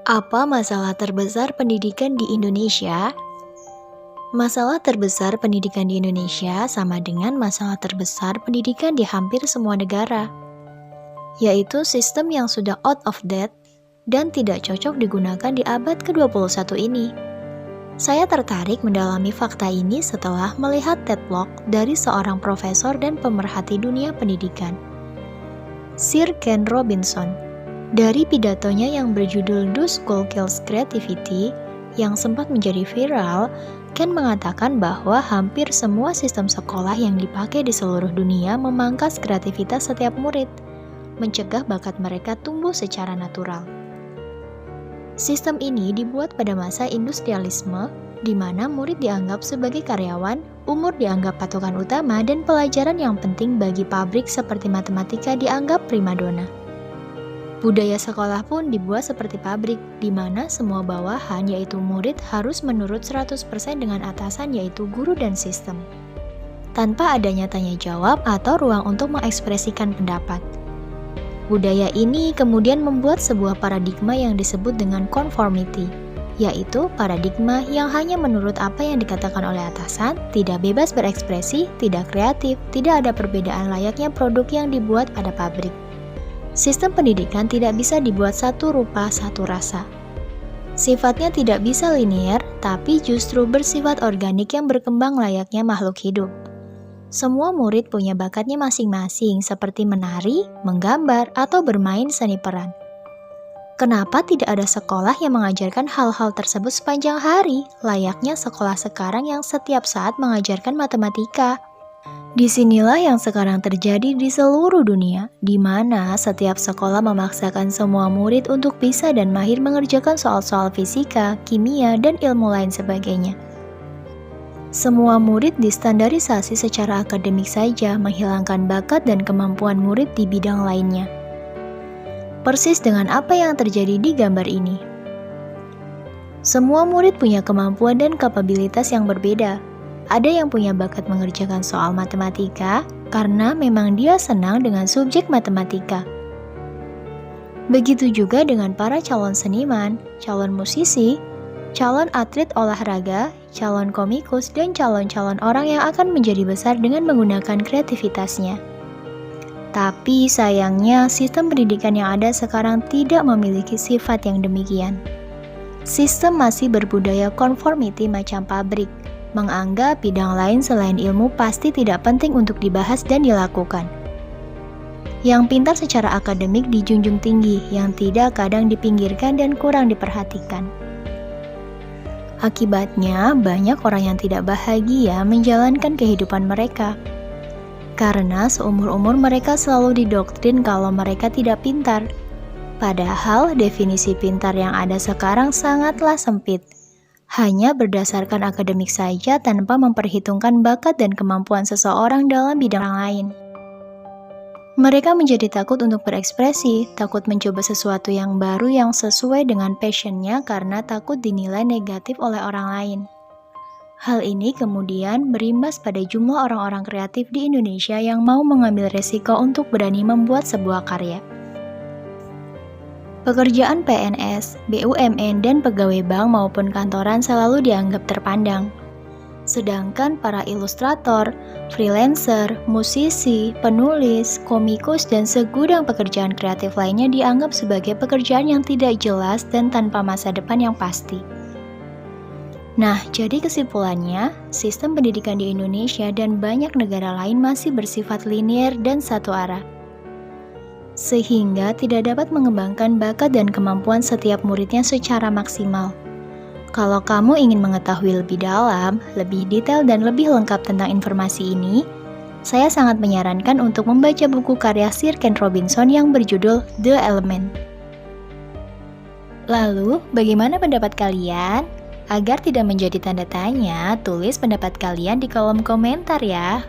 Apa masalah terbesar pendidikan di Indonesia? Masalah terbesar pendidikan di Indonesia sama dengan masalah terbesar pendidikan di hampir semua negara, yaitu sistem yang sudah out of date dan tidak cocok digunakan di abad ke-21 ini. Saya tertarik mendalami fakta ini setelah melihat TED Talk dari seorang profesor dan pemerhati dunia pendidikan, Sir Ken Robinson. Dari pidatonya yang berjudul Do School Kills Creativity yang sempat menjadi viral, Ken mengatakan bahwa hampir semua sistem sekolah yang dipakai di seluruh dunia memangkas kreativitas setiap murid, mencegah bakat mereka tumbuh secara natural. Sistem ini dibuat pada masa industrialisme, di mana murid dianggap sebagai karyawan, umur dianggap patokan utama, dan pelajaran yang penting bagi pabrik seperti matematika dianggap primadona. Budaya sekolah pun dibuat seperti pabrik, di mana semua bawahan yaitu murid harus menurut 100% dengan atasan yaitu guru dan sistem, tanpa adanya tanya jawab atau ruang untuk mengekspresikan pendapat. Budaya ini kemudian membuat sebuah paradigma yang disebut dengan conformity, yaitu paradigma yang hanya menurut apa yang dikatakan oleh atasan, tidak bebas berekspresi, tidak kreatif, tidak ada perbedaan layaknya produk yang dibuat pada pabrik. Sistem pendidikan tidak bisa dibuat satu rupa, satu rasa. Sifatnya tidak bisa linear, tapi justru bersifat organik yang berkembang layaknya makhluk hidup. Semua murid punya bakatnya masing-masing, seperti menari, menggambar, atau bermain seni peran. Kenapa tidak ada sekolah yang mengajarkan hal-hal tersebut sepanjang hari, layaknya sekolah sekarang yang setiap saat mengajarkan matematika? Disinilah yang sekarang terjadi di seluruh dunia, di mana setiap sekolah memaksakan semua murid untuk bisa dan mahir mengerjakan soal-soal fisika, kimia, dan ilmu lain sebagainya. Semua murid distandarisasi secara akademik saja, menghilangkan bakat dan kemampuan murid di bidang lainnya. Persis dengan apa yang terjadi di gambar ini. Semua murid punya kemampuan dan kapabilitas yang berbeda. Ada yang punya bakat mengerjakan soal matematika karena memang dia senang dengan subjek matematika. Begitu juga dengan para calon seniman, calon musisi, calon atlet olahraga, calon komikus, dan calon-calon orang yang akan menjadi besar dengan menggunakan kreativitasnya. Tapi sayangnya sistem pendidikan yang ada sekarang tidak memiliki sifat yang demikian. Sistem masih berbudaya conformity macam pabrik, menganggap bidang lain selain ilmu pasti tidak penting untuk dibahas dan dilakukan. Yang pintar secara akademik dijunjung tinggi, yang tidak kadang dipinggirkan dan kurang diperhatikan. Akibatnya, banyak orang yang tidak bahagia menjalankan kehidupan mereka. Karena seumur-umur mereka selalu didoktrin kalau mereka tidak pintar. Padahal definisi pintar yang ada sekarang sangatlah sempit. Hanya berdasarkan akademik saja tanpa memperhitungkan bakat dan kemampuan seseorang dalam bidang lain. Mereka menjadi takut untuk berekspresi, takut mencoba sesuatu yang baru yang sesuai dengan passionnya karena takut dinilai negatif oleh orang lain. Hal ini kemudian berimbas pada jumlah orang-orang kreatif di Indonesia yang mau mengambil resiko untuk berani membuat sebuah karya. Pekerjaan PNS, BUMN, dan pegawai bank maupun kantoran selalu dianggap terpandang. Sedangkan para ilustrator, freelancer, musisi, penulis, komikus, dan segudang pekerjaan kreatif lainnya dianggap sebagai pekerjaan yang tidak jelas dan tanpa masa depan yang pasti. Nah, jadi kesimpulannya, sistem pendidikan di Indonesia dan banyak negara lain masih bersifat linear dan satu arah, sehingga tidak dapat mengembangkan bakat dan kemampuan setiap muridnya secara maksimal. Kalau kamu ingin mengetahui lebih dalam, lebih detail, dan lebih lengkap tentang informasi ini, saya sangat menyarankan untuk membaca buku karya Sir Ken Robinson yang berjudul The Element. Lalu, bagaimana pendapat kalian? Agar tidak menjadi tanda tanya, tulis pendapat kalian di kolom komentar ya.